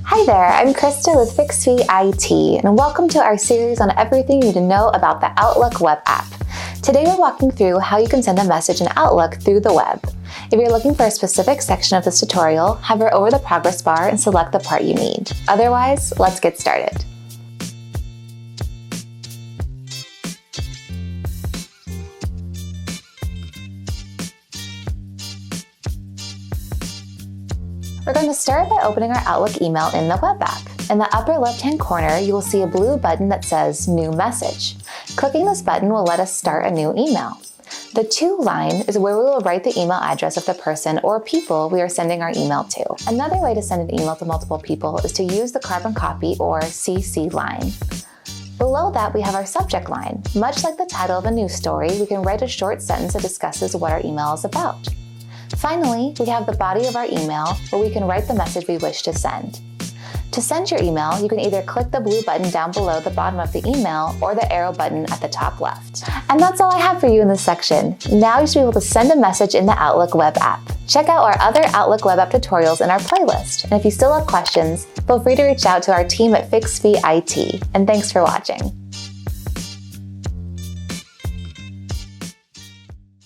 Hi there, I'm Krista with FixFee IT, and welcome to our series on everything you need to know about the Outlook web app. Today we're walking through how you can send a message in Outlook through the web. If you're looking for a specific section of this tutorial, hover over the progress bar and select the part you need. Otherwise, let's get started. We're going to start by opening our Outlook email in the web app. In the upper left-hand corner, you will see a blue button that says New Message. Clicking this button will let us start a new email. The To line is where we will write the email address of the person or people we are sending our email to. Another way to send an email to multiple people is to use the carbon copy or CC line. Below that, we have our subject line. Much like the title of a news story, we can write a short sentence that discusses what our email is about. Finally, we have the body of our email where we can write the message we wish to send. To send your email, you can either click the blue button down below the bottom of the email or the arrow button at the top left. And that's all I have for you in this section. Now you should be able to send a message in the Outlook web app. Check out our other Outlook web app tutorials in our playlist. And if you still have questions, feel free to reach out to our team at FixFee IT. And thanks for watching.